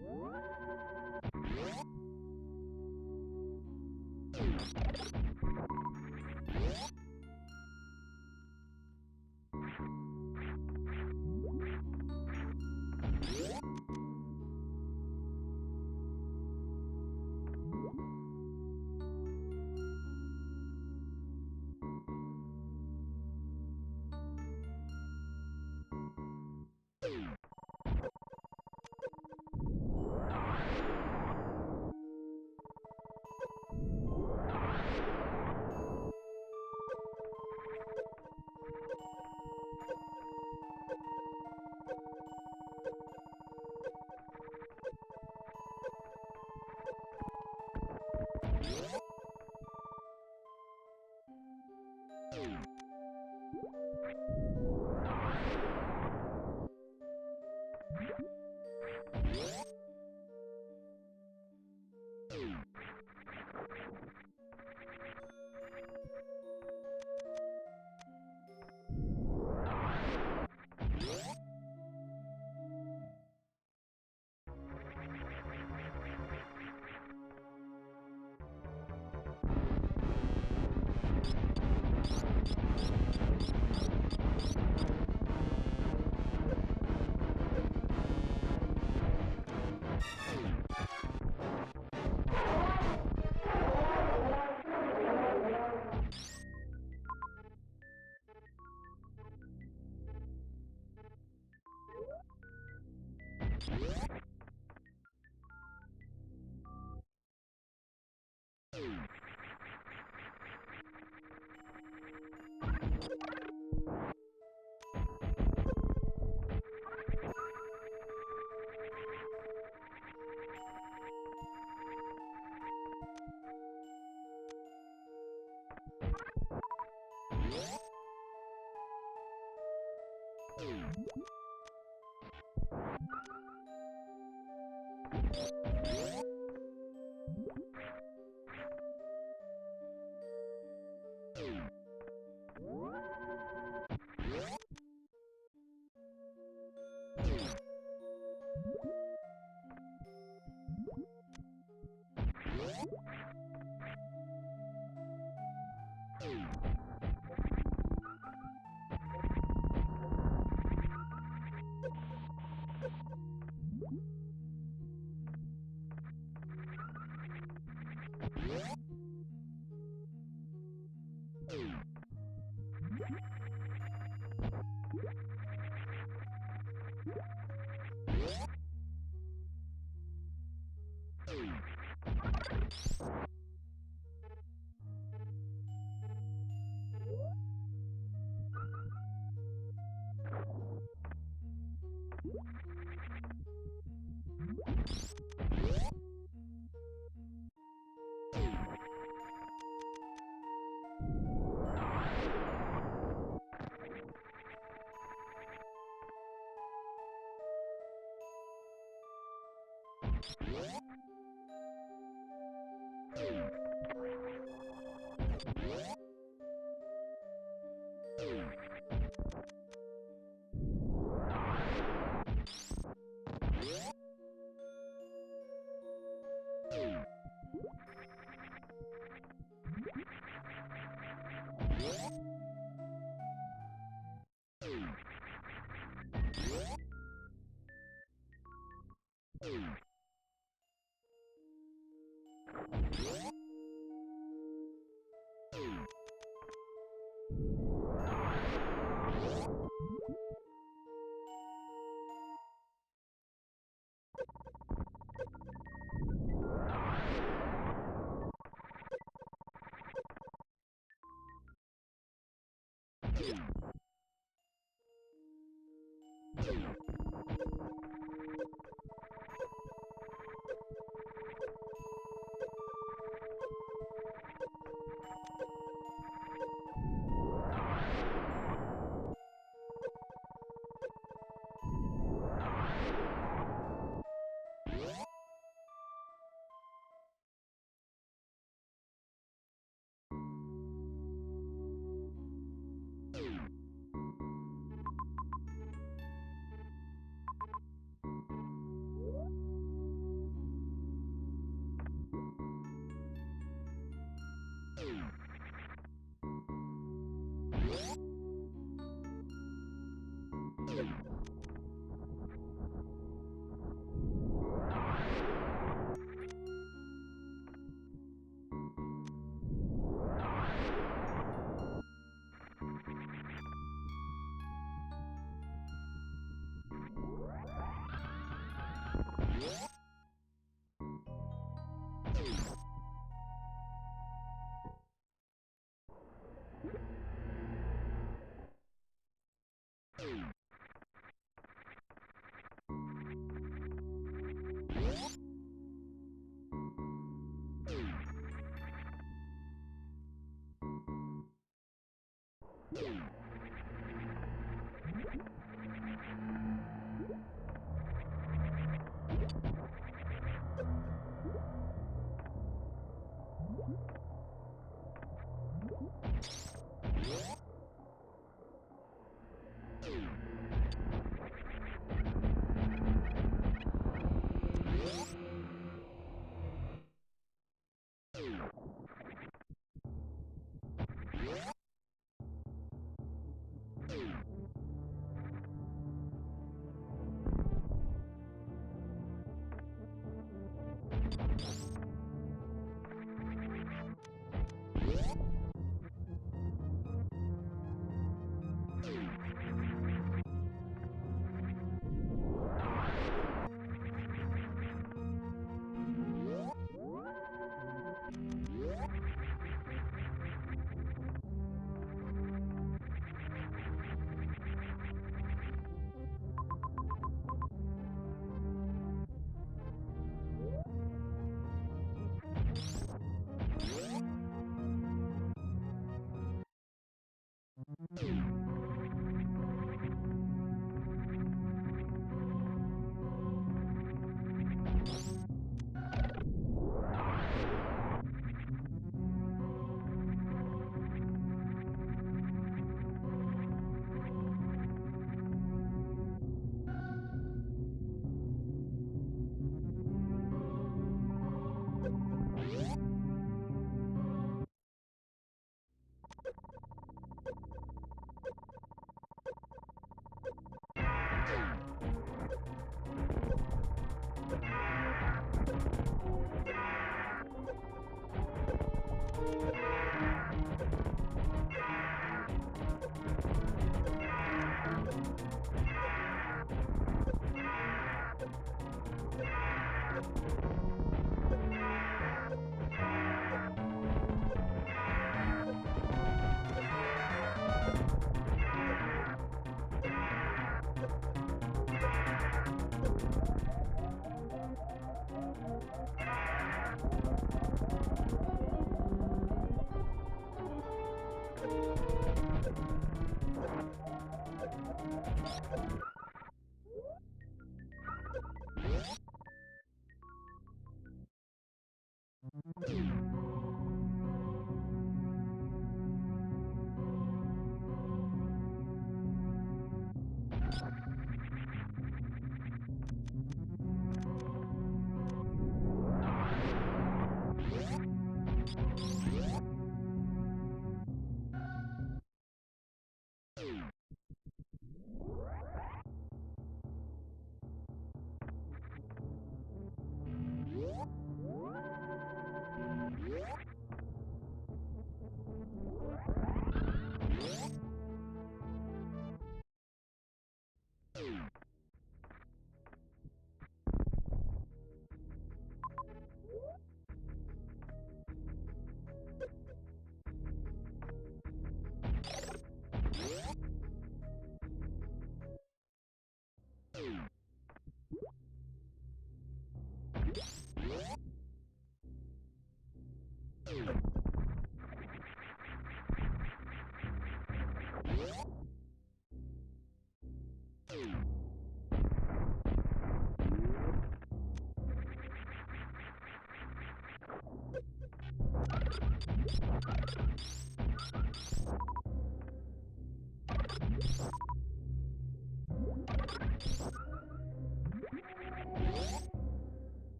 you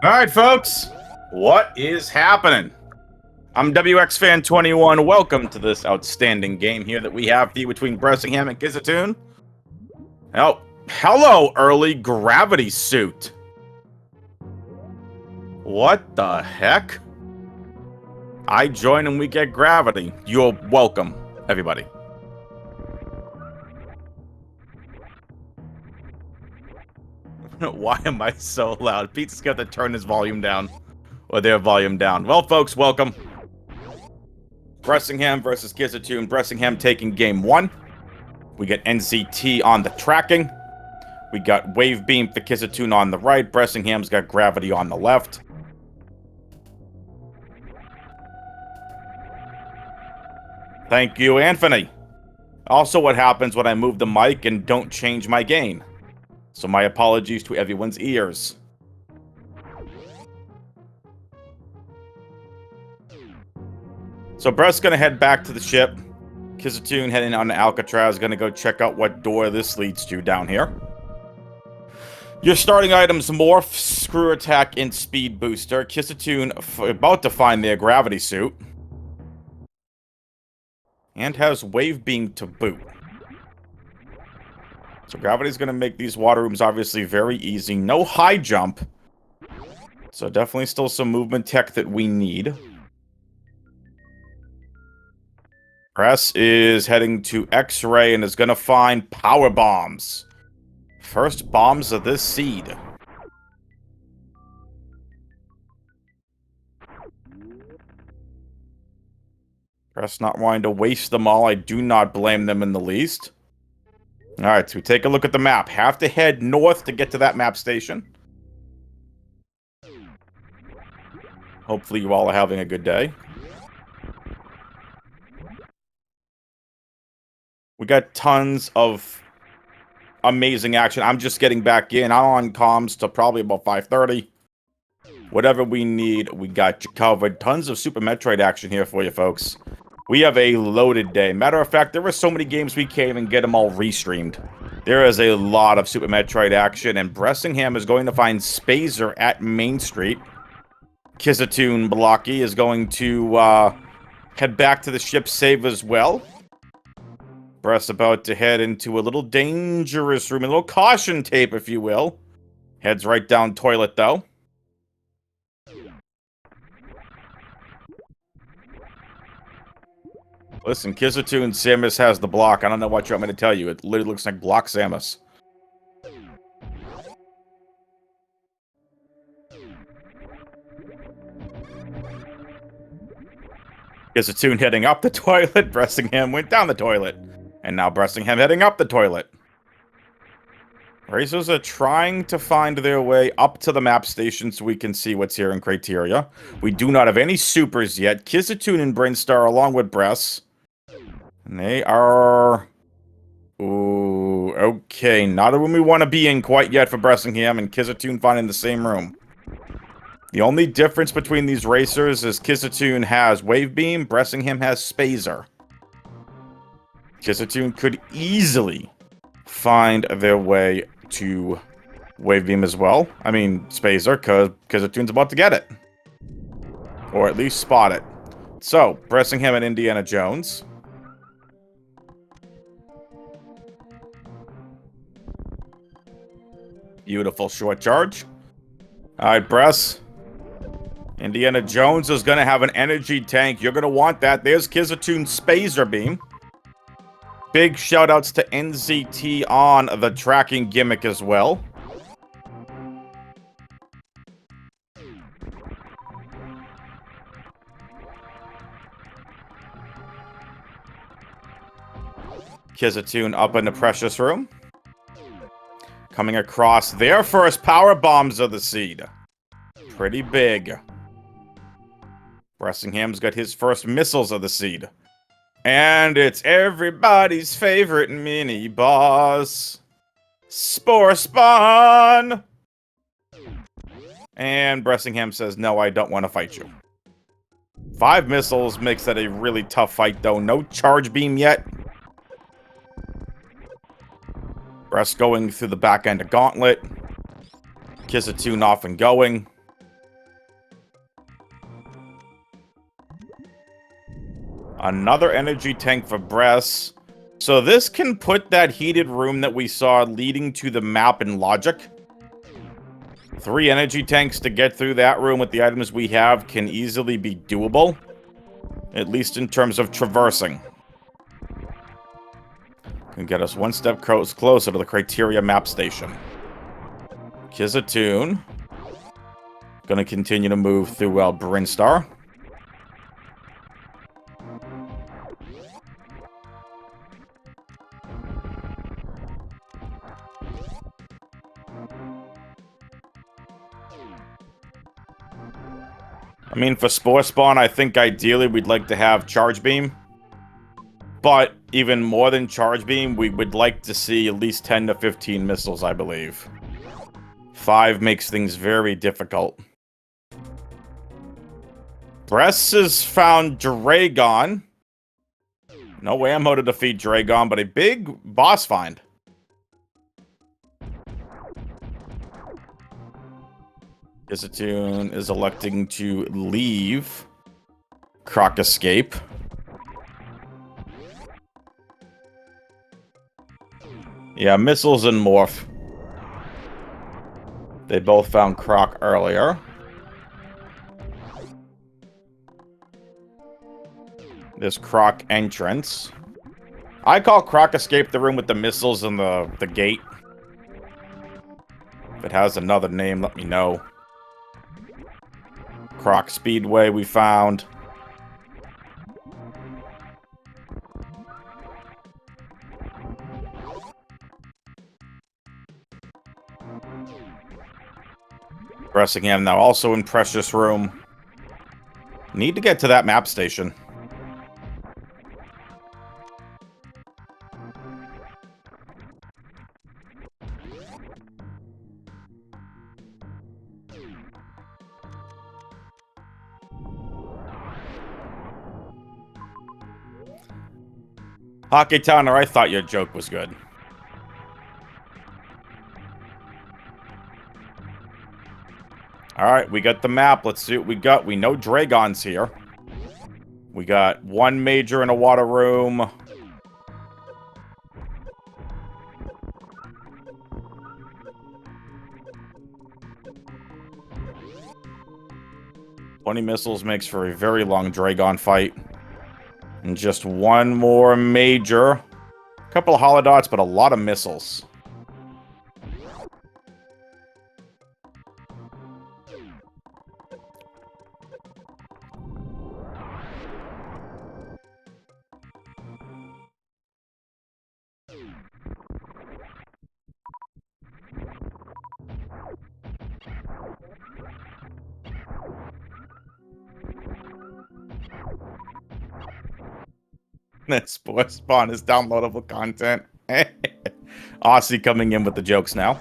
All right, folks, what is happening? I'm WXFan21. Welcome to this outstanding game here that we have for you between Bressingham and Kyzentun. Oh, hello, early gravity suit. What the heck? I join and we get gravity. You're welcome, everybody. Why am I so loud? Pete's got to turn his volume down. Or their volume down. Well, folks, welcome. Bressingham versus Kyzentun. Bressingham taking game 1. We get NCT on the tracking. We got Wave Beam for Kyzentun on the right. Bressingham's got Gravity on the left. Thank you, Anthony. Also, what happens when I move the mic and don't change my gain? So my apologies to everyone's ears. So Brett's gonna head back to the ship. Kyzentun heading on to Alcatraz, gonna go check out what door this leads to down here. Your starting items: Morph, Screw Attack, and Speed Booster. Kyzentun about to find their gravity suit. And has Wave Beam to boot. So Gravity's gonna make these water rooms obviously very easy. No high jump. So definitely still some movement tech that we need. Press is heading to X-Ray and is gonna find power bombs. First bombs of this seed. Press not wanting to waste them all. I do not blame them in the least. Alright, so we take a look at the map. Have to head north to get to that map station. Hopefully you all are having a good day. We got tons of amazing action. I'm just getting back in. I'm on comms till probably about 5:30. Whatever we need, we got you covered. Tons of Super Metroid action here for you folks. We have a loaded day. Matter of fact, there were so many games we can't even get them all restreamed. There is a lot of Super Metroid action, and Bressingham is going to find Spazer at Main Street. Kyzentun Blocky is going to head back to the ship save as well. Bress about to head into a little dangerous room, a little caution tape, if you will. Heads right down toilet, though. Listen, Kyzentun Samus has the block. I don't know what you want me to tell you. It literally looks like Block Samus. Kyzentun heading up the toilet. Bressingham went down the toilet. And now Bressingham heading up the toilet. Racers are trying to find their way up to the map station so we can see what's here in Criteria. We do not have any supers yet. Kyzentun and Brainstar along with Bress. And they are... Ooh, okay. Not a room we want to be in quite yet for Bressingham, and Kyzentun finding the same room. The only difference between these racers is Kyzentun has Wave Beam, Bressingham has Spazer. Kyzentun could easily find their way to Wave Beam as well. I mean, Spazer, because Kyezentun's about to get it. Or at least spot it. So, Bressingham and Indiana Jones. Beautiful short charge. Alright, Bress. Indiana Jones is going to have an energy tank. You're going to want that. There's Kyezentun's Spazer Beam. Big shoutouts to NZT on the tracking gimmick as well. Kyzentun up in the Precious Room. Coming across their first power bombs of the seed. Pretty big. Bressingham's got his first missiles of the seed. And it's everybody's favorite mini-boss. Spore Spawn! And Bressingham says, no, I don't want to fight you. 5 missiles makes that a really tough fight, though. No charge beam yet. Bress going through the back end of Gauntlet. Kyzentun off and going. Another energy tank for Bress. So this can put that heated room that we saw leading to the map in logic. 3 energy tanks to get through that room with the items we have can easily be doable. At least in terms of traversing. Can get us one step closer to the Criteria map station. Kyzentun. Gonna continue to move through Brinstar. I mean, for Spore Spawn, I think ideally we'd like to have Charge Beam. But even more than Charge Beam, we would like to see at least 10 to 15 missiles, I believe. 5 makes things very difficult. Bress has found Dragon. No ammo to defeat Dragon, but a big boss find. Kyzentun is electing to leave Croc Escape. Yeah, missiles and morph. They both found Croc earlier. There's Croc entrance. I call Croc Escape the room with the missiles and the gate. If it has another name, let me know. Croc Speedway we found. Bressingham now also in Precious Room. Need to get to that map station. Hockey Towner, I thought your joke was good. Alright, we got the map. Let's see what we got. We know Dragon's here. We got one major in a water room. "20 missiles makes for a very long Dragon fight. And just one more major. A couple of holodots, but a lot of missiles. That Spore Spawn is downloadable content. Aussie coming in with the jokes now.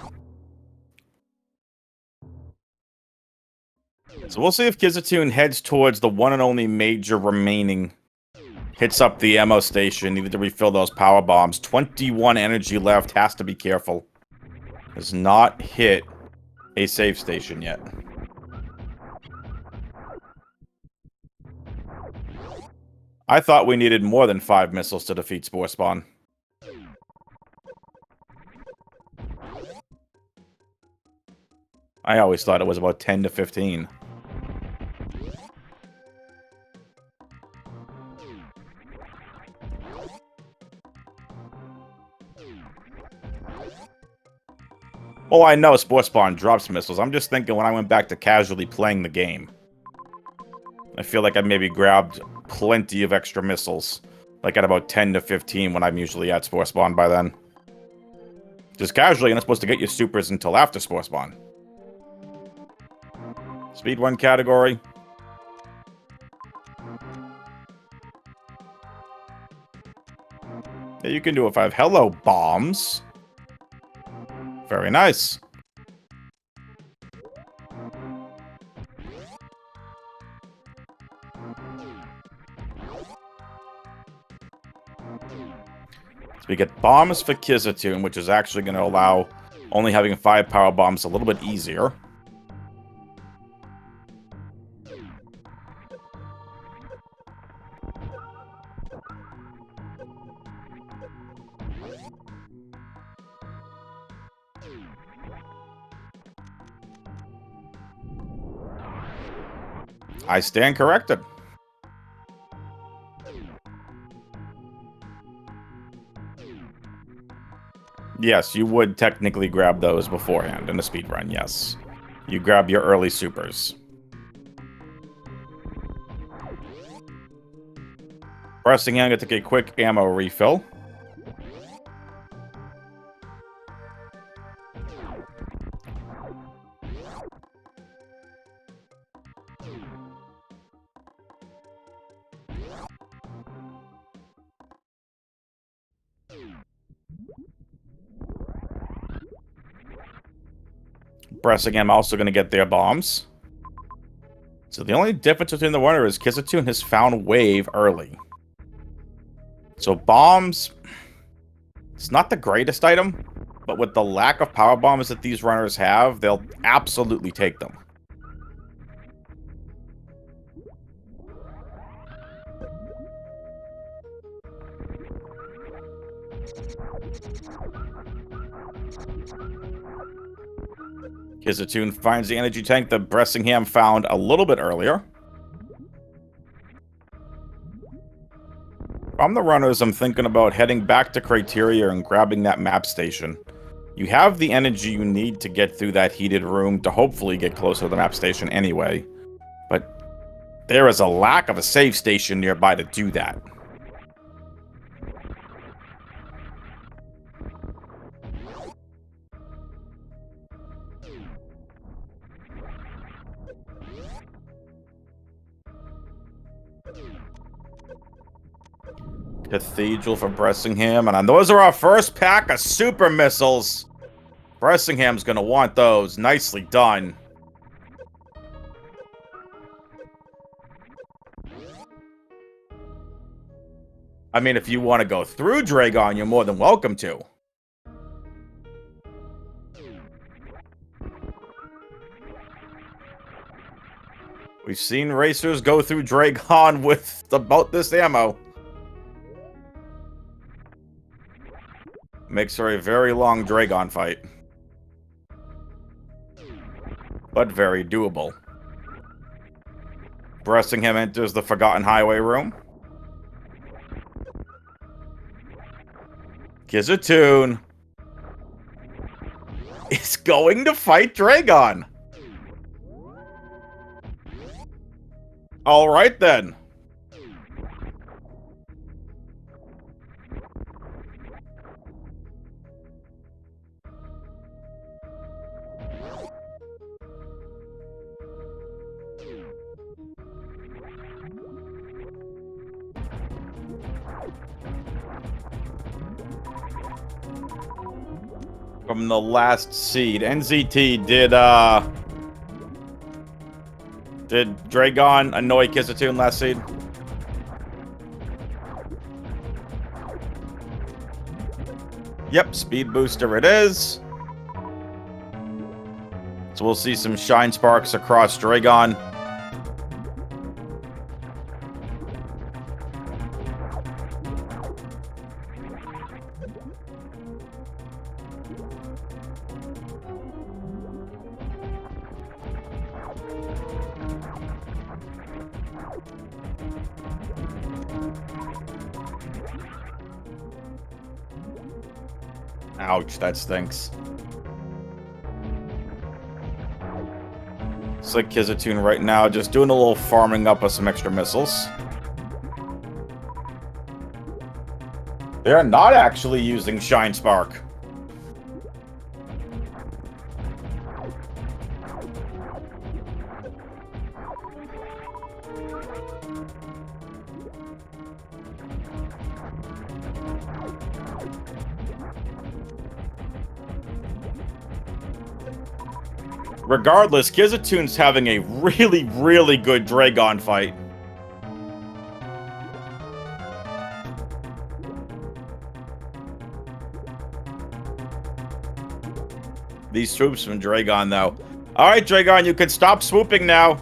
So we'll see if Kyzentun heads towards the one and only major remaining. Hits up the ammo station, needed to refill those power bombs. 21 energy left, has to be careful. Has not hit a save station yet. I thought we needed more than 5 missiles to defeat Spore Spawn. I always thought it was about 10 to 15. Well, I know Spore Spawn drops missiles. I'm just thinking when I went back to casually playing the game. I feel like I maybe grabbed plenty of extra missiles. Like at about 10 to 15 when I'm usually at Spore Spawn by then. Just casually, you're not supposed to get your supers until after Spore Spawn. Speed 1 category. Yeah, you can do it 5. Hello, bombs. Very nice. So we get bombs for Kyzentun, which is actually going to allow only having 5 power bombs a little bit easier. I stand corrected. Yes, you would technically grab those beforehand in a speed run, yes. You grab your early supers. Bressingham to take a quick ammo refill. Bressingham also going to get their bombs. So the only difference between the winner is Kyzentun has found wave early. So bombs, it's not the greatest item, but with the lack of power bombs that these runners have, they'll absolutely take them. Kyzentun finds the energy tank that Bressingham found a little bit earlier. From the runners, I'm thinking about heading back to Criteria and grabbing that map station. You have the energy you need to get through that heated room to hopefully get closer to the map station anyway. But there is a lack of a save station nearby to do that. Cathedral for Bressingham, and those are our first pack of super missiles. Bressingham's gonna want those. Nicely done. I mean, if you want to go through Dragon, you're more than welcome to. We've seen racers go through Dragon with about this ammo. Makes for a very long Dragon fight. But very doable. Bressingham enters the Forgotten Highway room. Kyzentun is going to fight Dragon. All right, then. From the last seed, NZT did Dragon annoy Kyzentun last seed? Yep, speed booster it is. So we'll see some shine sparks across Dragon. Ouch, that stinks. It's like Kyzentun right now, just doing a little farming up of some extra missiles. They are not actually using Shine Spark. Regardless, Kyzentun's having a really, really good Dragon fight. These troops from Dragon, though. Alright, Dragon, you can stop swooping now.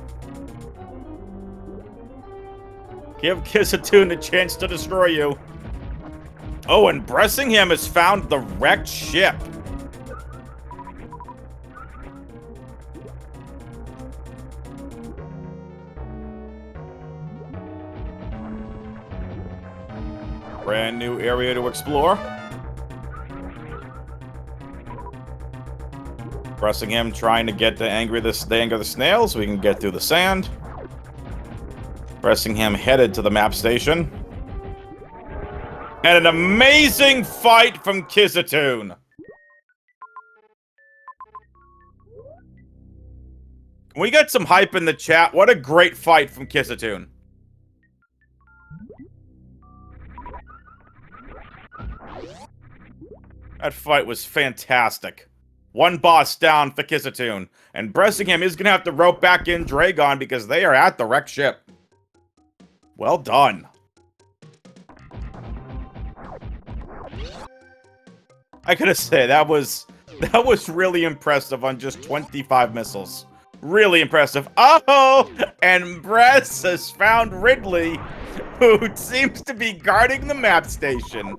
Give Kyzentun a chance to destroy you. Oh, and Bressingham has found the wrecked ship. Brand new area to explore. Bressingham trying to get the anger of the snail so we can get through the sand. Bressingham headed to the map station. And an amazing fight from Kyzentun. Can we get some hype in the chat? What a great fight from Kyzentun. That fight was fantastic. One boss down for Kyzentun. And Bressingham is going to have to rope back in Dragon because they are at the wrecked ship. Well done. I gotta say, that was really impressive on just 25 missiles. Really impressive. Oh! And Bress has found Ridley, who seems to be guarding the map station.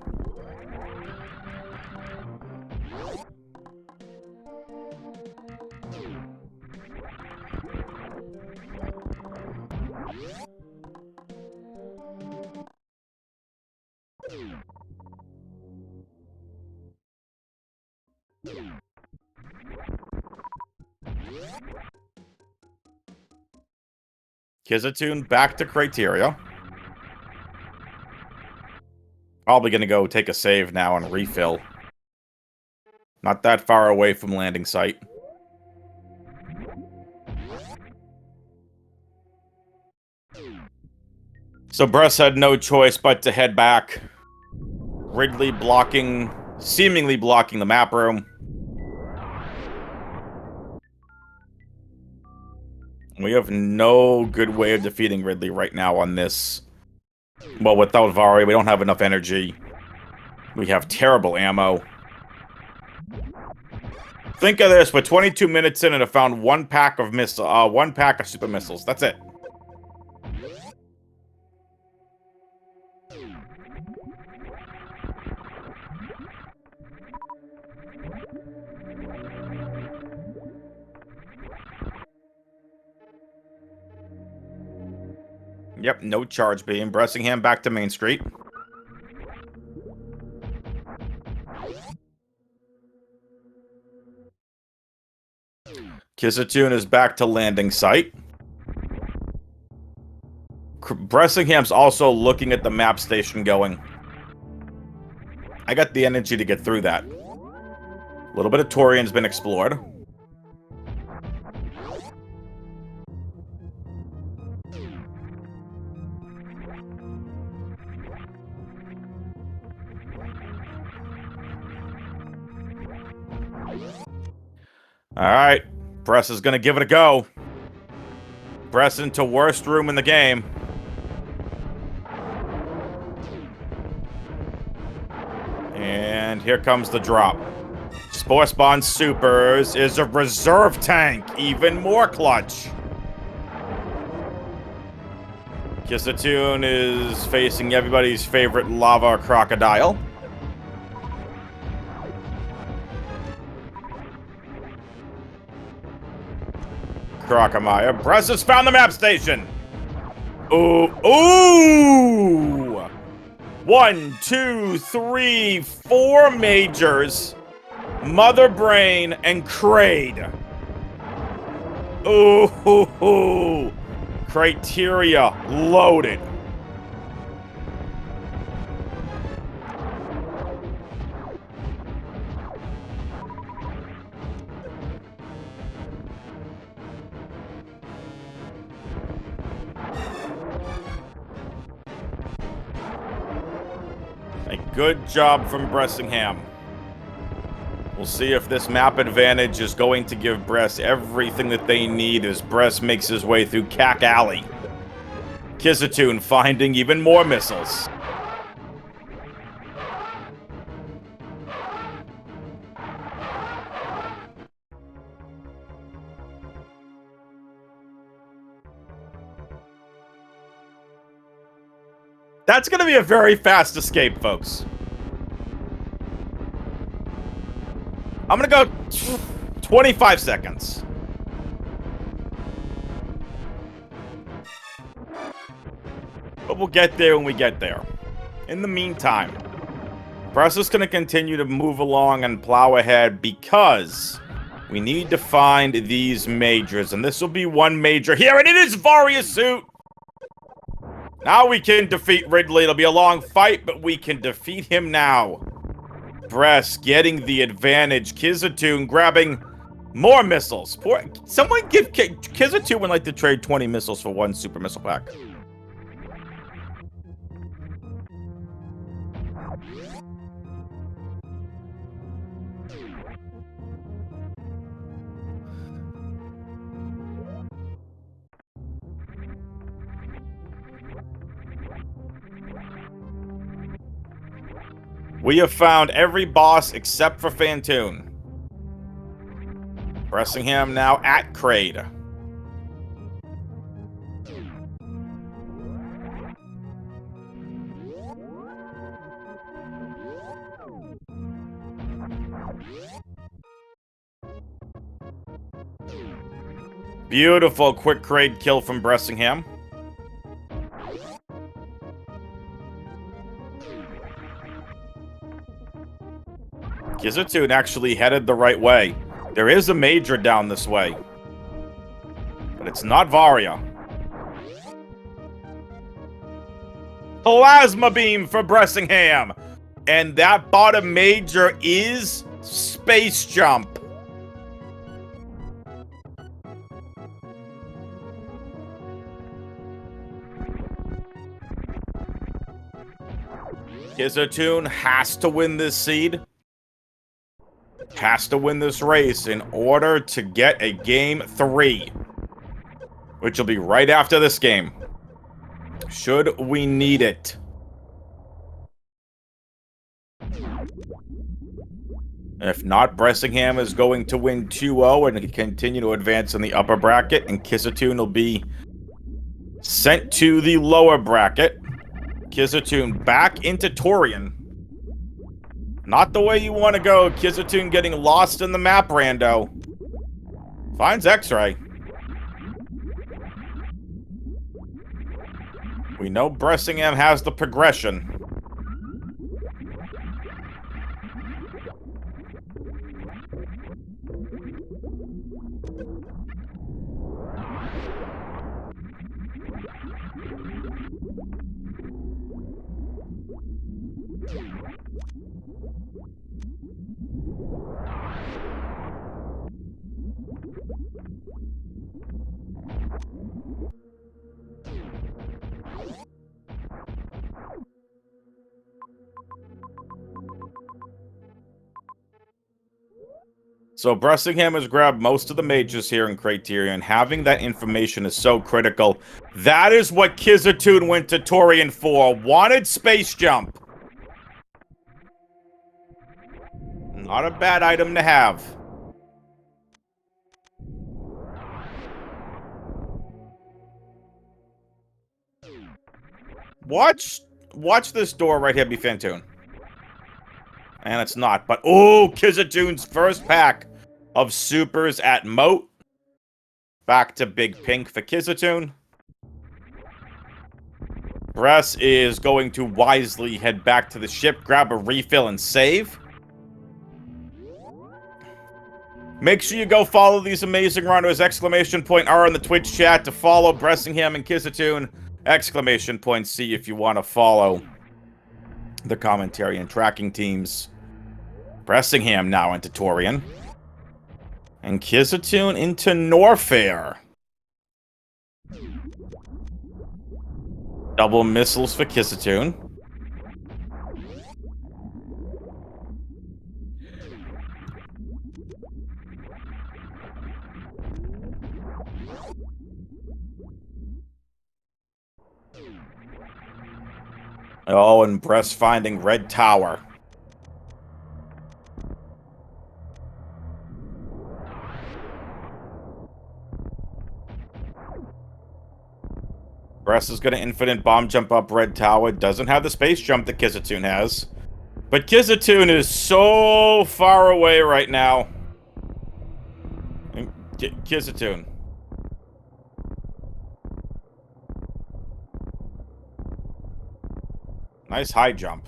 Kyzentun back to criteria. Probably gonna go take a save now and refill. Not that far away from landing site. So Bress had no choice but to head back. Ridley seemingly blocking the map room. We have no good way of defeating Ridley right now on this. Well, without Vari, we don't have enough energy. We have terrible ammo. Think of this, we're 22 minutes in and have found one pack of super missiles. That's it. Yep, no charge beam. Bressingham back to Main Street. Kyzentun is back to landing site. Bressingham's also looking at the map station going. I got the energy to get through that. A little bit of Torian's been explored. Alright, Bress is gonna give it a go. Bress into worst room in the game. And here comes the drop. Spore Spawn Supers is a reserve tank, even more clutch. Kyzentun is facing everybody's favorite lava crocodile. Crocomire. Bress has found the map station. Ooh. Ooh. 1, 2, 3, 4 majors. Mother Brain and Kraid. Ooh. Criteria loaded. A good job from Bressingham. We'll see if this map advantage is going to give Bress everything that they need as Bress makes his way through Cack Alley. Kyzentun finding even more missiles. That's going to be a very fast escape, folks. I'm going to go 25 seconds. But we'll get there when we get there. In the meantime, Bress is going to continue to move along and plow ahead because we need to find these majors. And this will be one major here, and it is Varia's suit! Now we can defeat Ridley. It'll be a long fight, but we can defeat him now. Bress getting the advantage. Kyzentun grabbing more missiles. Someone give Kyzentun would like to trade 20 missiles for one super missile pack. We have found every boss except for Fantoon. Bressingham now at Kraid. Beautiful quick Kraid kill from Bressingham. Kyzentun actually headed the right way. There is a major down this way. But it's not Varia. Plasma beam for Bressingham. And that bottom major is Space Jump. Kyzentun has to win this seed. Has to win this race in order to get a game 3, which will be right after this game, should we need it. If not, Bressingham is going to win 2-0 and continue to advance in the upper bracket, and Kyzentun will be sent to the lower bracket. Kyzentun back into Torian. Not the way you want to go. Kyzentun getting lost in the map, rando. Finds X-Ray. We know Bressingham has the progression. So Bressingham has grabbed most of the majors here in Criterion. Having that information is so critical. That is what Kyzentun went to Torian for. Wanted Space Jump. Not a bad item to have. Watch this door right here be Fantoon. And it's not, but oh, Kyzentun's first pack of supers at Moat. Back to Big Pink for Kyzentun. Bress is going to wisely head back to the ship, grab a refill, and save. Make sure you go follow these amazing runners! !R in the Twitch chat to follow Bressingham and Kyzentun! !C if you want to follow the commentary and tracking teams. Bressingham now into Torian. And Kyzentun into Norfair. Double missiles for Kyzentun. Oh, and Bress finding Red Tower. Bress is going to infinite bomb jump up Red Tower. Doesn't have the space jump that Kyzentun has. But Kyzentun is so far away right now. Kyzentun. Nice high jump.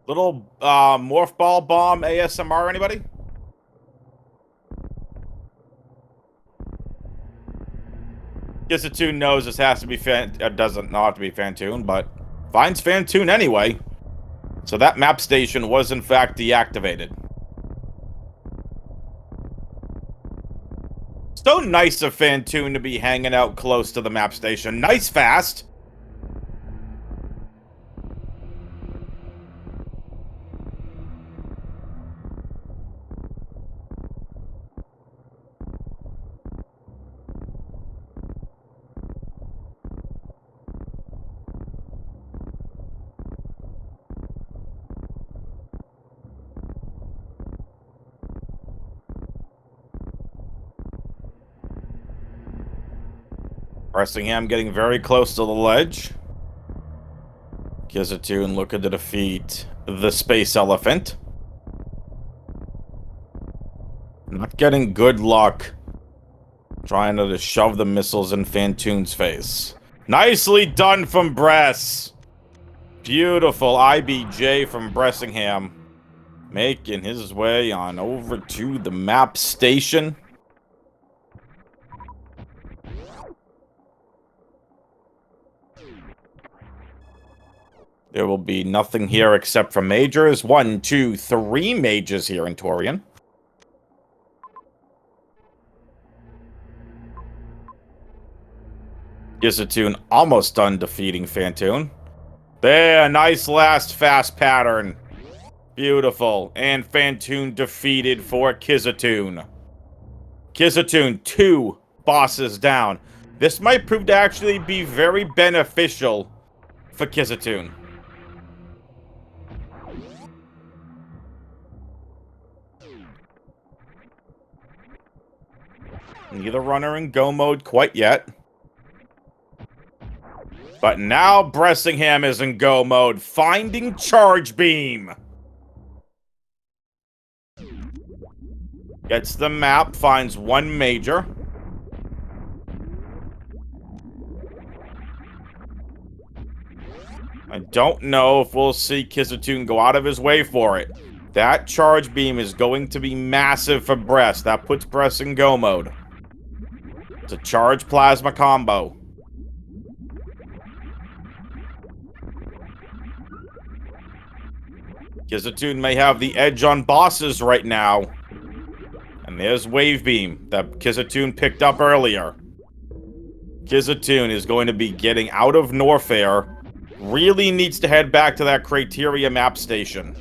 Little morph ball bomb ASMR, anybody? Kyzentun knows this has to be doesn't not have to be Fantoon, but finds Fantoon anyway. So that map station was in fact deactivated. So nice of Fantoon to be hanging out close to the map station. Nice fast. Bressingham getting very close to the ledge. Kyzentun looking to defeat the space elephant. Not getting good luck. Trying to just shove the missiles in Fantoon's face. Nicely done from Bress. Beautiful IBJ from Bressingham. Making his way on over to the map station. There will be nothing here except for majors. 1, 2, 3 majors here in Torian. Kyzentun almost done defeating Fantoon. There, nice last fast pattern. Beautiful. And Fantoon defeated for Kyzentun. Kyzentun, 2 bosses down. This might prove to actually be very beneficial for Kyzentun. Neither runner in go mode quite yet. But now Bressingham is in go mode, finding charge beam. Gets the map, finds 1 major. I don't know if we'll see Kyzentun go out of his way for it. That charge beam is going to be massive for Bress. That puts Bress in go mode. It's a charge plasma combo. Kyzentun may have the edge on bosses right now. And there's Wave Beam that Kyzentun picked up earlier. Kyzentun is going to be getting out of Norfair. Really needs to head back to that Crateria map station.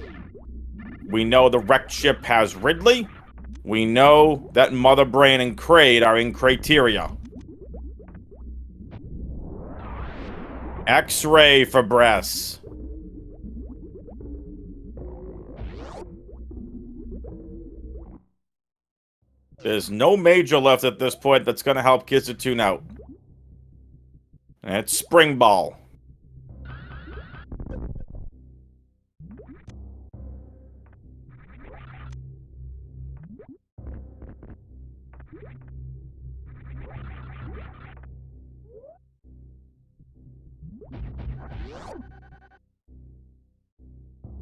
We know the wrecked ship has Ridley. We know that Mother Brain and Kraid are in Crateria. X-ray for Bress. There's no major left at this point that's going to help Kyzentun out. And it's Spring Ball.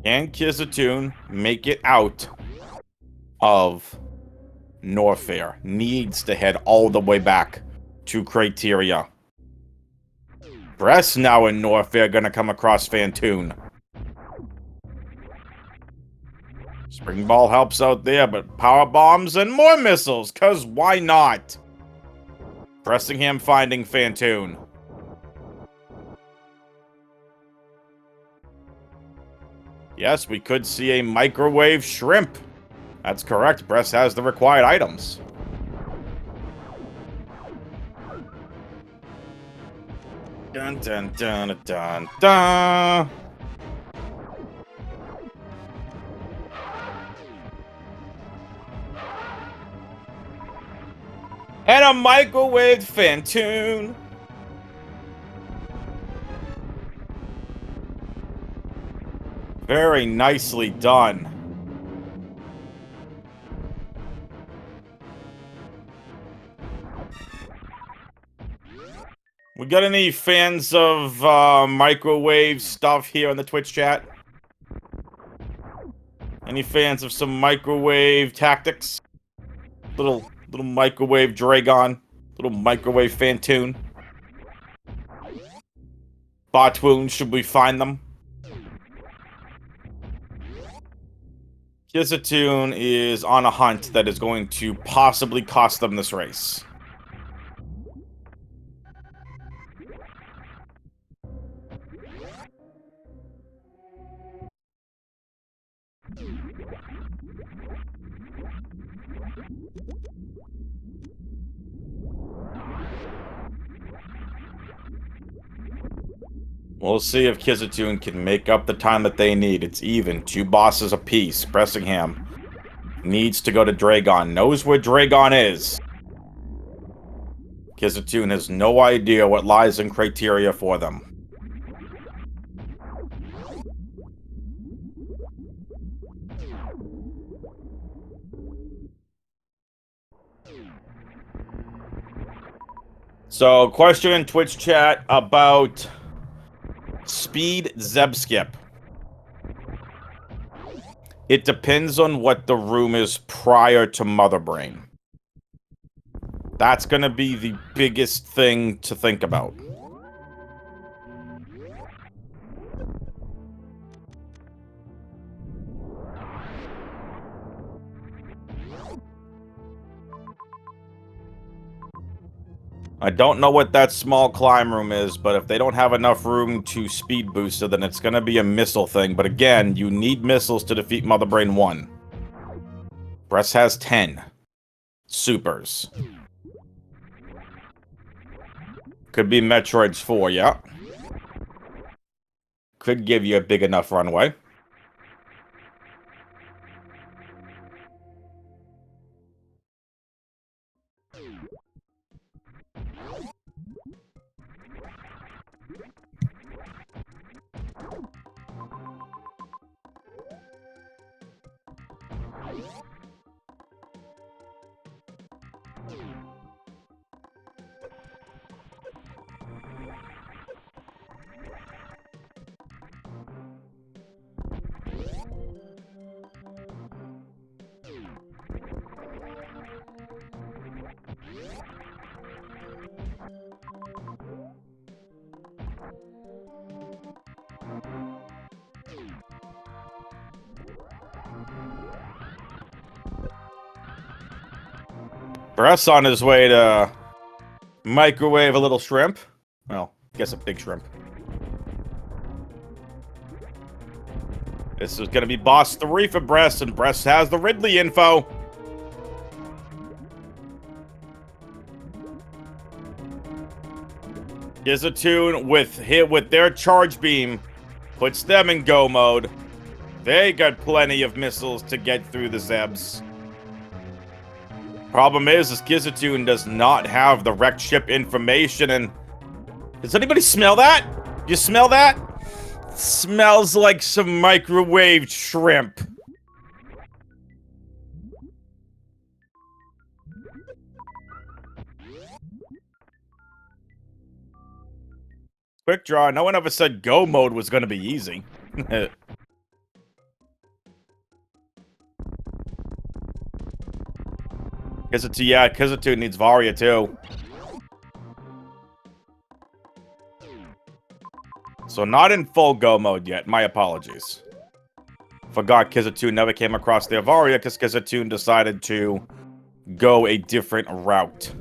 Can Kyzentun make it out of Norfair? Needs to head all the way back to Crateria. Bress now in Norfair gonna come across Fantoon. Spring Ball helps out there, but power bombs and more missiles, cause why not? Bressingham finding Fantoon. Yes, we could see a microwave shrimp. That's correct. Bress has the required items. Dun dun dun dun dun. And a microwave Fantoon. Very nicely done. We got any fans of microwave stuff here in the Twitch chat? Any fans of some microwave tactics? Little microwave Dragon, little microwave Fantoon. Botwoon, should we find them? Kyzentun is on a hunt that is going to possibly cost them this race. We'll see if Kyzentun can make up the time that they need. It's even. 2 bosses apiece. Bressingham needs to go to Dragon. Knows where Dragon is. Kyzentun has no idea what lies in criteria for them. So, question in Twitch chat about speed Zeb skip. It depends on what the room is prior to Mother Brain. That's gonna be the biggest thing to think about. I don't know what that small climb room is, but if they don't have enough room to speed boost it, then it's gonna be a missile thing. But again, you need missiles to defeat Mother Brain 1. Bress has 10 supers. Could be Metroid's 4, yeah. Could give you a big enough runway. Bress on his way to microwave a little shrimp. Well, I guess a big shrimp. This is going to be boss 3 for Bress, and Bress has the Ridley info. Kyzentun with their charge beam puts them in go mode. They got plenty of missiles to get through the Zebs. Problem is Kyzentun does not have the wrecked ship information, and does anybody smell that? You smell that? It smells like some microwaved shrimp. Quick draw. No one ever said go mode was going to be easy. Kyzentun needs Varia too. So not in full go mode yet. My apologies. Forgot Kyzentun never came across their Varia because Kyzentun decided to go a different route.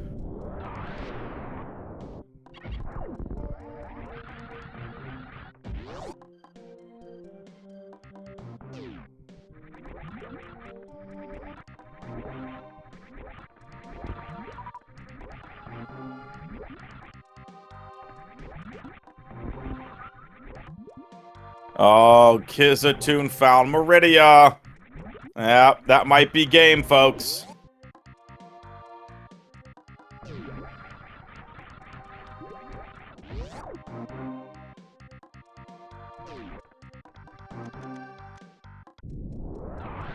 Oh, Kyzentun found Meridia. Yeah, that might be game, folks.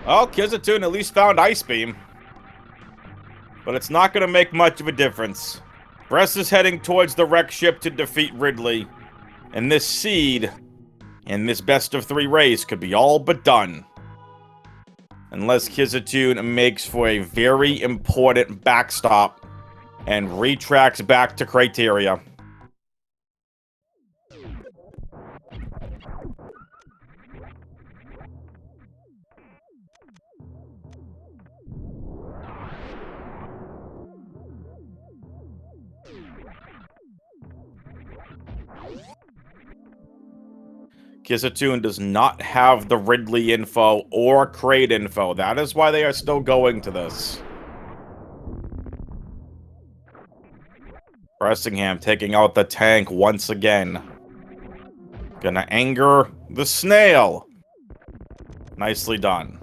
Oh, Kyzentun at least found Ice Beam. But it's not going to make much of a difference. Bress is heading towards the wreck ship to defeat Ridley. And this seed, in this best-of-3 race, could be all but done. Unless Kyzentun makes for a very important backstop and retracts back to Criteria. Kyzentun does not have the Ridley info or crate info. That is why they are still going to this. Bressingham taking out the tank once again. Gonna anger the snail. Nicely done.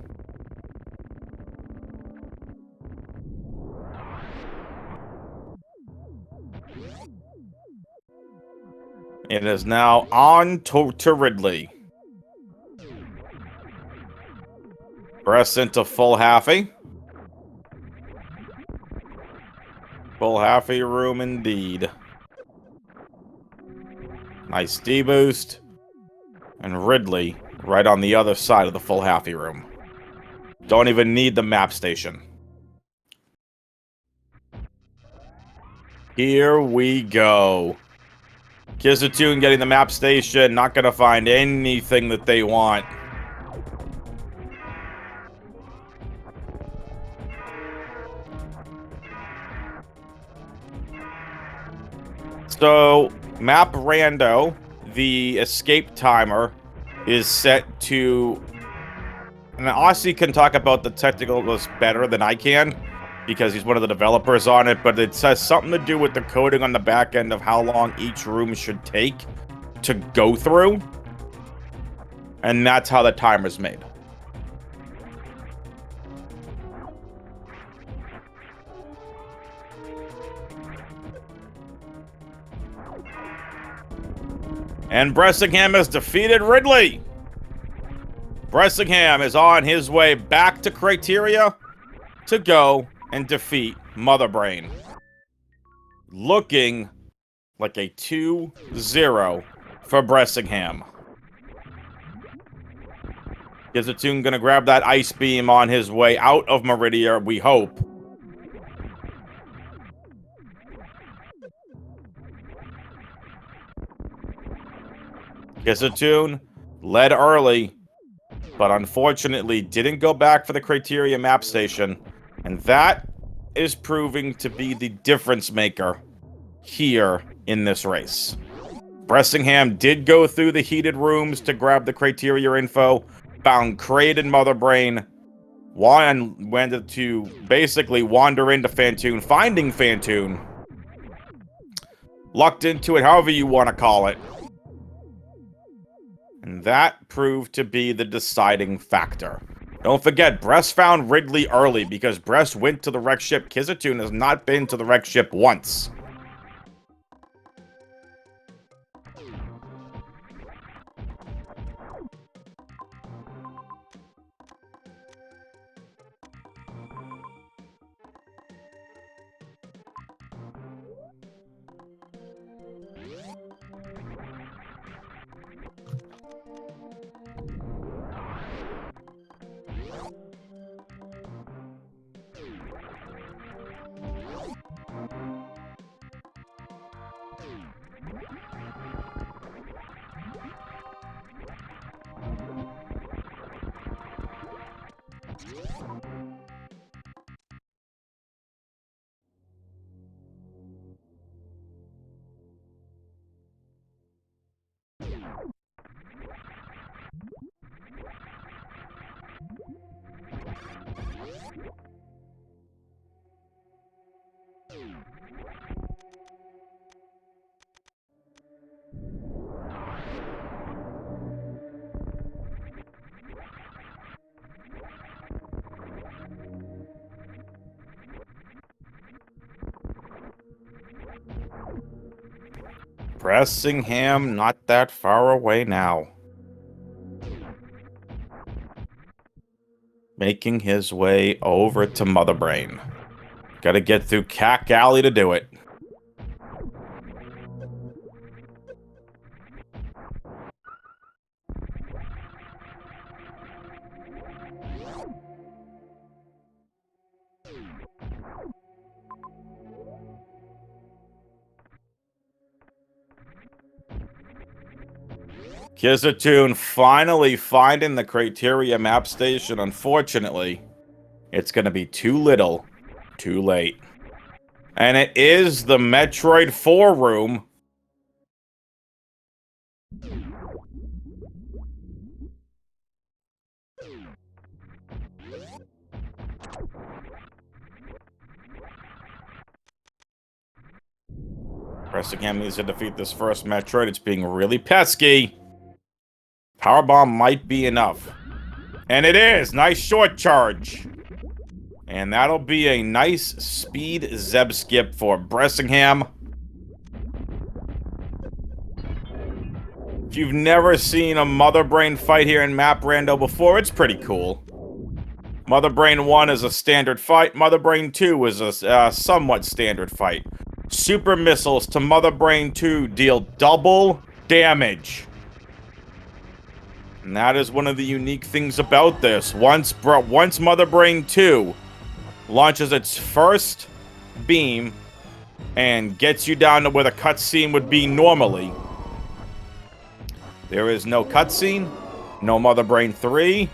It is now on to Ridley. Press into full halfy. Full halfy room indeed. Nice D-boost. And Ridley right on the other side of the full halfy room. Don't even need the map station. Here we go. Kyzentun getting the map station, not gonna find anything that they want. So, map rando, the escape timer is set to... And Aussie can talk about the technicals better than I can, because he's one of the developers on it, but it says something to do with the coding on the back end of how long each room should take to go through. And that's how the timer's made. And Bressingham has defeated Ridley. Bressingham is on his way back to Criteria to go and defeat Motherbrain. Looking like a 2-0 for Bressingham. Kyzentun gonna grab that ice beam on his way out of Meridia, we hope. Kyzentun led early, but unfortunately didn't go back for the Criteria map station. And that is proving to be the difference maker here in this race. Bressingham did go through the heated rooms to grab the Criteria info, found Crate and Motherbrain, went to basically wander into Fantun, finding Fantun. Lucked into it, however you want to call it. And that proved to be the deciding factor. Don't forget, Bress found Ridley early because Bress went to the wreck ship. Kyzentun has not been to the wreck ship once. Bressingham not that far away now. Making his way over to Motherbrain. Gotta get through Cack Alley to do it. Kyzentun finally finding the criteria map station. Unfortunately, it's going to be too little, too late. And it is the Metroid 4 room. Bressingham needs to defeat this first Metroid. It's being really pesky. Powerbomb might be enough. And it is! Nice short charge. And that'll be a nice speed Zeb skip for Bressingham. If you've never seen a Mother Brain fight here in Map Rando before, it's pretty cool. Mother Brain 1 is a standard fight. Mother Brain 2 is a somewhat standard fight. Super missiles to Mother Brain 2 deal double damage. And that is one of the unique things about this. Once Mother Brain 2 launches its first beam and gets you down to where the cutscene would be normally, there is no cutscene, no Mother Brain 3.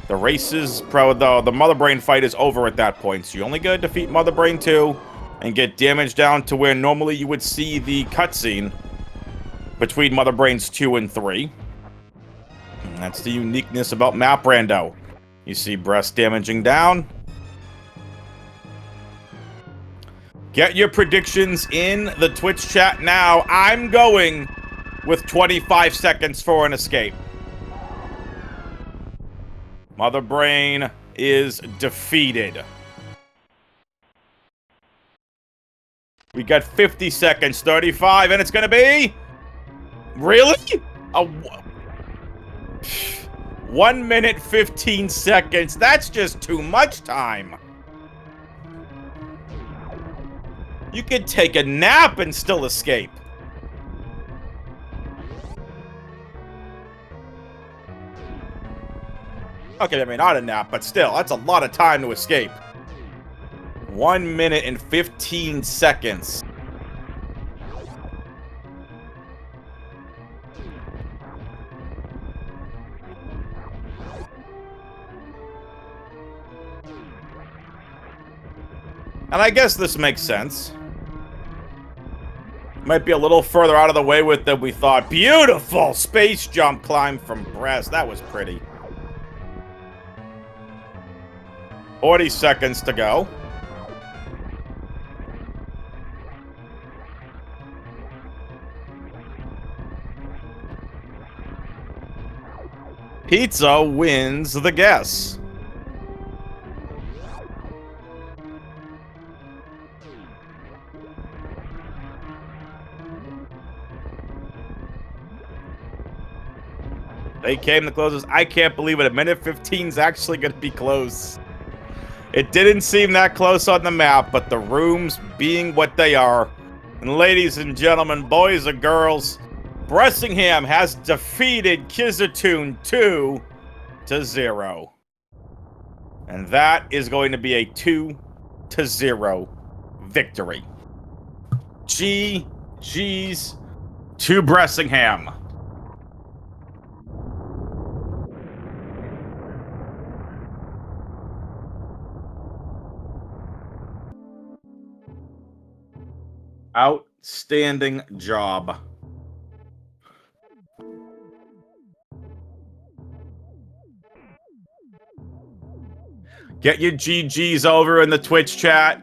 The the Mother Brain fight is over at that point. So you only gotta defeat Mother Brain 2 and get damage down to where normally you would see the cutscene between Mother Brains 2 and 3. And that's the uniqueness about Map Rando. You see breast damaging down. Get your predictions in the Twitch chat now. I'm going with 25 seconds for an escape. Mother Brain is defeated. We got 50 seconds, 35, and it's gonna be... Really? 1 minute, 15 seconds. That's just too much time. You could take a nap and still escape. Okay, I mean, not a nap, but still, that's a lot of time to escape. 1 minute and 15 seconds. And I guess this makes sense. Might be a little further out of the way with than we thought. Beautiful space jump climb from Bress. That was pretty. 40 seconds to go. Pizza wins the guess. They came the closest. I can't believe it. A minute 15 is actually going to be close. It didn't seem that close on the map, but the rooms being what they are. And ladies and gentlemen, boys and girls, Bressingham has defeated Kyzentun 2-0. And that is going to be a 2-0 victory. GG's to Bressingham. Outstanding job. Get your GGs over in the Twitch chat.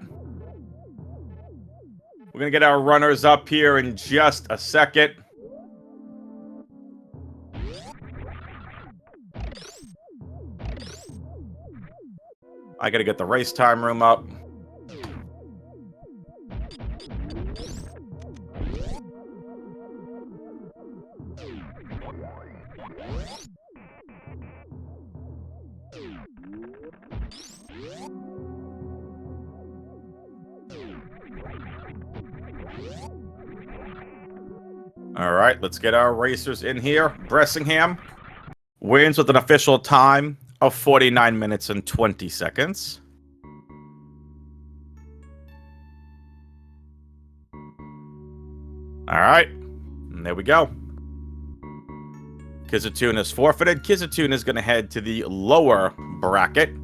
We're going to get our runners up here in just a second. I got to get the race time room up. All right, let's get our racers in here. Bressingham wins with an official time of 49 minutes and 20 seconds. All right, and there we go. Kyzentun is forfeited. Kyzentun is going to head to the lower bracket.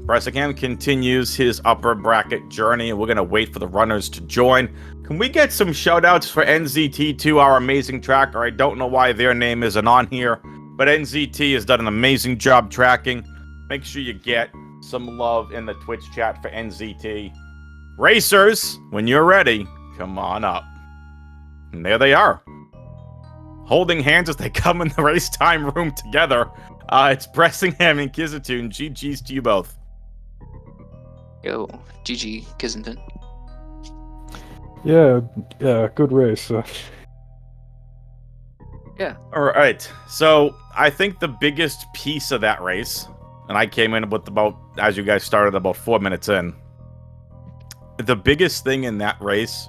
Bressingham continues his upper bracket journey, and we're going to wait for the runners to join. Can we get some shoutouts for NZT2, our amazing tracker? I don't know why their name isn't on here, but NZT has done an amazing job tracking. Make sure you get some love in the Twitch chat for NZT. Racers, when you're ready, come on up. And there they are, holding hands as they come in the race time room together. It's Bressingham and Kyzentun. GG's to you both. Yo, GG, Kyzentun. Yeah, good race. Yeah. All right. So I think the biggest piece of that race, and I came in with about, as you guys started, about 4 minutes in. The biggest thing in that race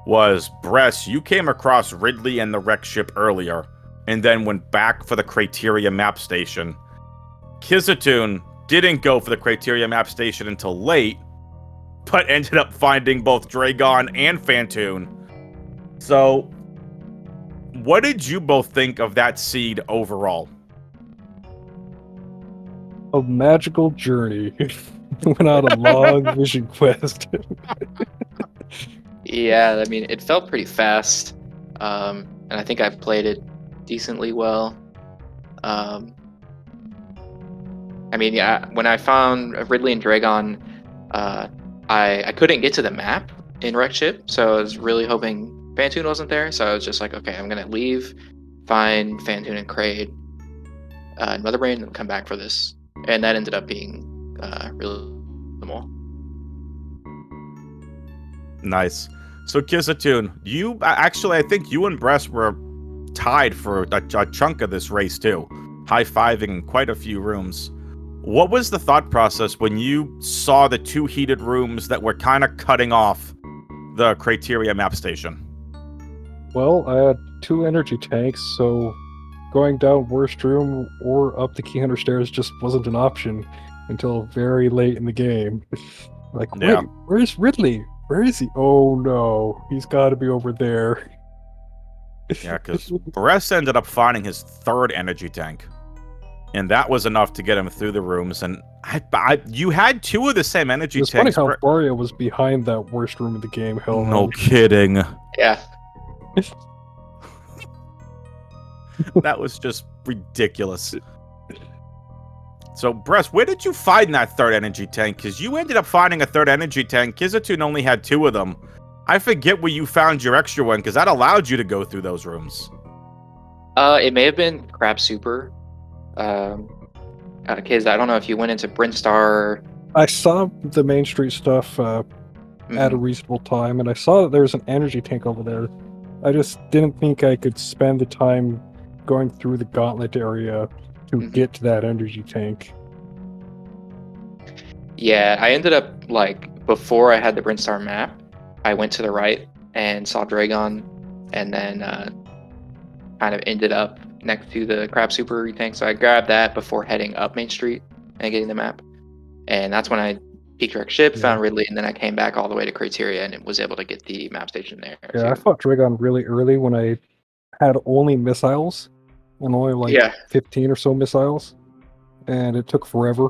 was, Bress, you came across Ridley and the wreck ship earlier, and then went back for the Criteria map station. Kyzentun didn't go for the Criteria map station until late, but ended up finding both Dragon and Fantoon. So, what did you both think of that seed overall? A magical journey. Went on a long vision quest. Yeah, I mean, it felt pretty fast, and I think I played it decently well. I mean, yeah, when I found Ridley and Dragon, I couldn't get to the map in Wreck Ship, so I was really hoping Fantoon wasn't there. So I was just like, okay, I'm gonna leave, find Fantoon and Kraid, and Mother Brain, and come back for this. And that ended up being really minimal. Nice. So Kyzentun, you actually, I think you and Bress were tied for a chunk of this race too, high-fiving quite a few rooms. What was the thought process when you saw the two heated rooms that were kind of cutting off the Criteria map station? Well, I had 2 energy tanks, so going down worst room or up the Key Hunter stairs just wasn't an option until very late in the game. Like, wait, Yeah. where's Ridley? Where is he? Oh no, he's got to be over there. Yeah, because Bress ended up finding his 3rd energy tank, and that was enough to get him through the rooms. And you had 2 of the same energy It's tanks. funny how Baria was behind that worst room of the game. Hell No kidding. Yeah. That was just ridiculous. So, Bress, where did you find that 3rd energy tank? Because you ended up finding a 3rd energy tank. Kyzentun only had 2 of them. I forget where you found your extra one, because that allowed you to go through those rooms. It may have been Crab Super. Kiz, I don't know if you went into Brinstar. I saw the Main Street stuff at a reasonable time, and I saw that there was an energy tank over there. I just didn't think I could spend the time going through the gauntlet area to get to that energy tank. Yeah, I ended up, like, before I had the Brinstar map, I went to the right and saw Dragon, and then kind of ended up next to the Crab Super tank. So I grabbed that before heading up Main Street and getting the map. And that's when I peeked Wreck Ship, found Ridley, and then I came back all the way to Criteria and was able to get the map station there. Yeah, too. I fought Dragon really early when I had only missiles, and only like 15 or so missiles, and it took forever.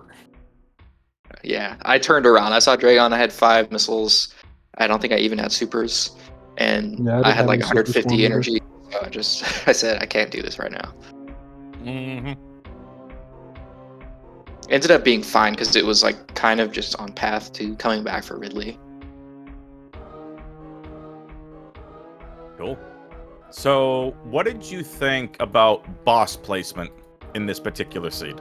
Yeah, I turned around. I saw Dragon. I had 5 missiles. I don't think I even had supers, and I had like 150 energy. So I said, I can't do this right now. Ended up being fine because it was like kind of just on path to coming back for Ridley. Cool. So, what did you think about boss placement in this particular seed?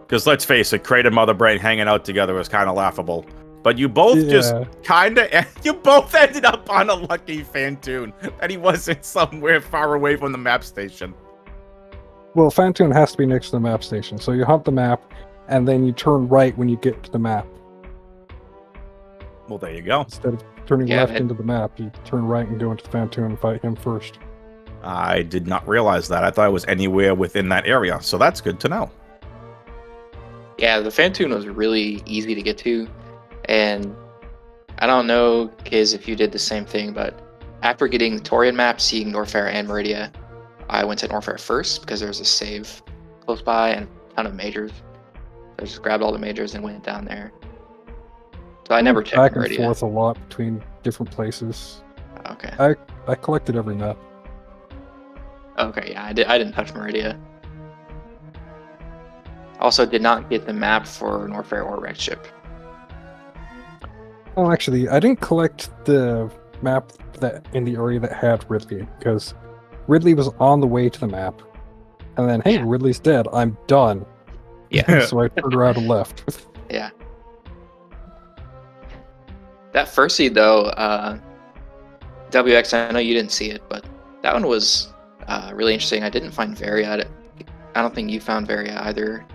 Because let's face it, Kraid and Mother Brain hanging out together was kind of laughable. But you both just kind of, you both ended up on a lucky Fantoon that he wasn't somewhere far away from the map station. Well, Fantoon has to be next to the map station, so you hunt the map, and then you turn right when you get to the map. Well, there you go. Instead of turning left into the map, you turn right and go into the Fantoon and fight him first. I did not realize that. I thought it was anywhere within that area, so that's good to know. Yeah, the Fantoon was really easy to get to, and I don't know, Kiz, if you did the same thing, but after getting the Torian map, seeing Norfair and Meridia, I went to Norfair first because there was a save close by and a ton of majors. So I just grabbed all the majors and went down there. So I never checked back and Meridia. forth a lot between different places. Okay. I collected every map. Okay, yeah, I didn't touch Meridia. Also, did not get the map for Norfair or Wrecked Ship. Oh, actually, I didn't collect the map that in the area that had Ridley, because Ridley was on the way to the map. And then, hey, Yeah. Ridley's dead. I'm done. Yeah. So I turned around and left. Yeah. That first seed, though, WX, I know you didn't see it, but that one was really interesting. I didn't find Varia. I don't think you found Varia either.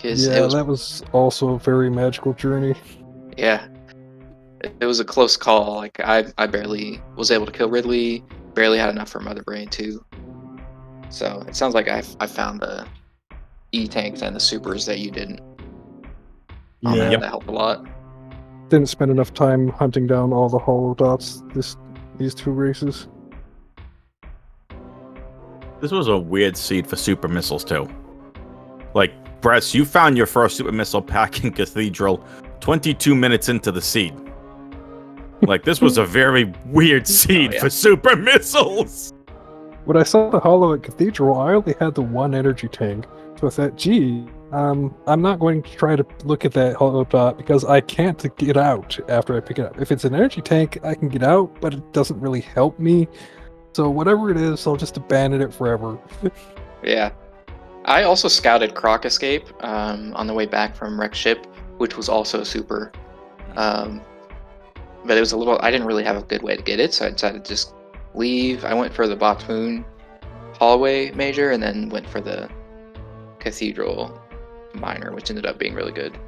Yeah, that was also a very magical journey. Yeah. It was a close call. Like, I barely was able to kill Ridley, barely had enough for Mother Brain, too. So it sounds like I found the E-tanks and the supers that you didn't. Yeah. That helped a lot. Didn't spend enough time hunting down all the hollow dots these two races. This was a weird seed for super missiles too. Like, Bress, you found your first super missile pack in Cathedral 22 minutes into the seed. Like, this was a very weird seed for super missiles. When I saw the hollow at Cathedral, I only had the one energy tank. So I thought, gee, I'm not going to try to look at that hollow dot because I can't get out after I pick it up. If it's an energy tank, I can get out, but it doesn't really help me. So whatever it is, I'll just abandon it forever. Yeah. I also scouted Croc Escape on the way back from Wrecked Ship, which was also super. But it was a little, I didn't really have a good way to get it, so I decided to just leave. I went for the Batoon hallway major and then went for the Cathedral minor, which ended up being really good.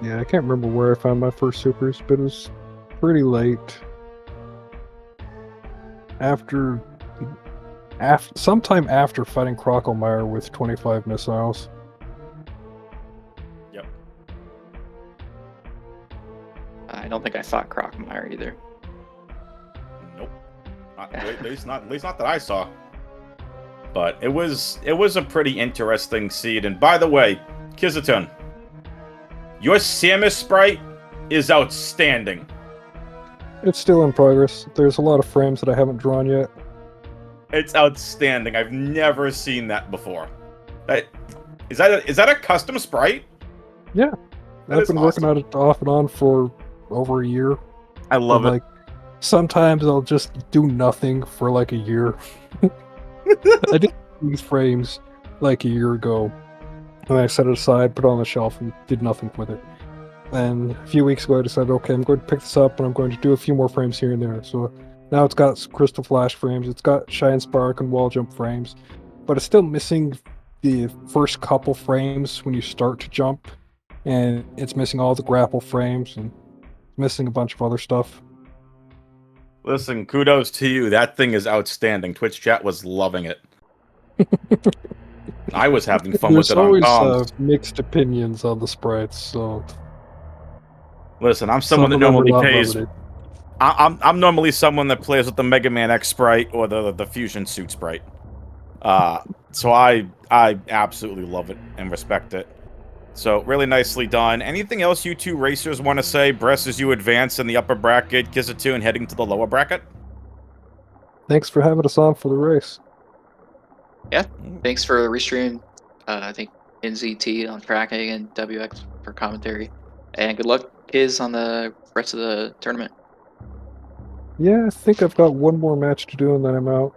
Yeah, I can't remember where I found my first supers, but it was pretty late. Sometime after fighting Crocomire with 25 missiles. Yep. I don't think I fought Crocomire either. Nope. At least not that I saw. But it was a pretty interesting seed. And by the way, Kyzentun, your Samus sprite is outstanding. It's still in progress. There's a lot of frames that I haven't drawn yet. It's outstanding. I've never seen that before. Is that a custom sprite? Yeah. I've been working on it off and on for over a year. I love it. Like, sometimes I'll just do nothing for like a year. I did these frames like a year ago, and I set it aside, put it on the shelf, and did nothing with it. And a few weeks ago, I decided, okay, I'm going to pick this up, and I'm going to do a few more frames here and there. So now it's got Crystal Flash frames, it's got Shine Spark and Wall Jump frames, but it's still missing the first couple frames when you start to jump, and it's missing all the grapple frames, and missing a bunch of other stuff. Listen, kudos to you. That thing is outstanding. Twitch chat was loving it. I was having fun with it on There's comms. always mixed opinions on the sprites, so... Listen, I'm someone that normally pays... I'm normally someone that plays with the Mega Man X sprite or the Fusion Suit sprite. So I absolutely love it and respect it. So, really nicely done. Anything else you two racers want to say? Bress, as you advance in the upper bracket, Kyzentun heading to the lower bracket? Thanks for having us on for the race. Yeah, thanks for the restream. I think NZT on tracking and WX for commentary. And good luck, Kiz, on the rest of the tournament. Yeah, I think I've got one more match to do and then I'm out.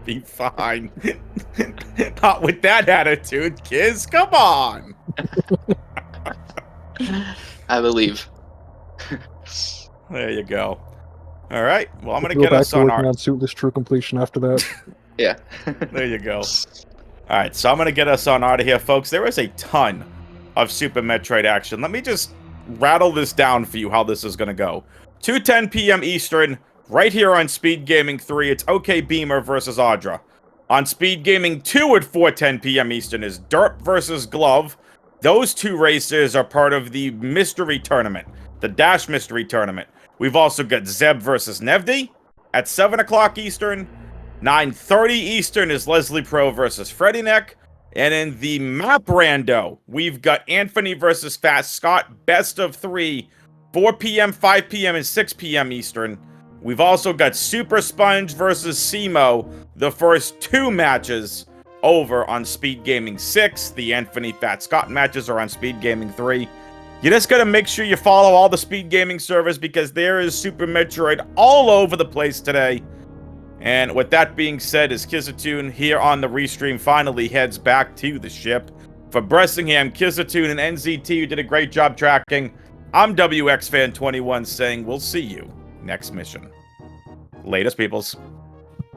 Be fine. Not with that attitude, Kiz. Come on. I believe. There you go. All right. Well, I'm going to get us on our... on Suitless True Completion after that. Yeah. There you go. All right. So I'm going to get us on out of here, folks. There is a ton of Super Metroid action. Let me just rattle this down for you how this is going to go. 2:10 p.m. Eastern, right here on Speedgaming 3, it's OK Beamer versus Audra. On Speedgaming 2 at 4:10 p.m. Eastern is Derp versus Glove. Those two races are part of the mystery tournament, the Dash Mystery Tournament. We've also got Zeb versus Nevdi. At 7 o'clock Eastern, 9:30 Eastern is Leslie Pro versus Freddy Neck. And in the map rando, we've got Anthony versus Fast Scott, best of 3, 4 p.m., 5 p.m., and 6 p.m. Eastern. We've also got Super Sponge versus Simo, the first 2 matches over on Speed Gaming 6. The Anthony Fat Scott matches are on Speed Gaming 3. You just gotta make sure you follow all the Speed Gaming servers because there is Super Metroid all over the place today. And with that being said, as Kyzentun here on the restream finally heads back to the ship. For Bressingham, Kyzentun, and NZT, who did a great job tracking, I'm WXFan21 saying we'll see you next mission. Latest, peoples.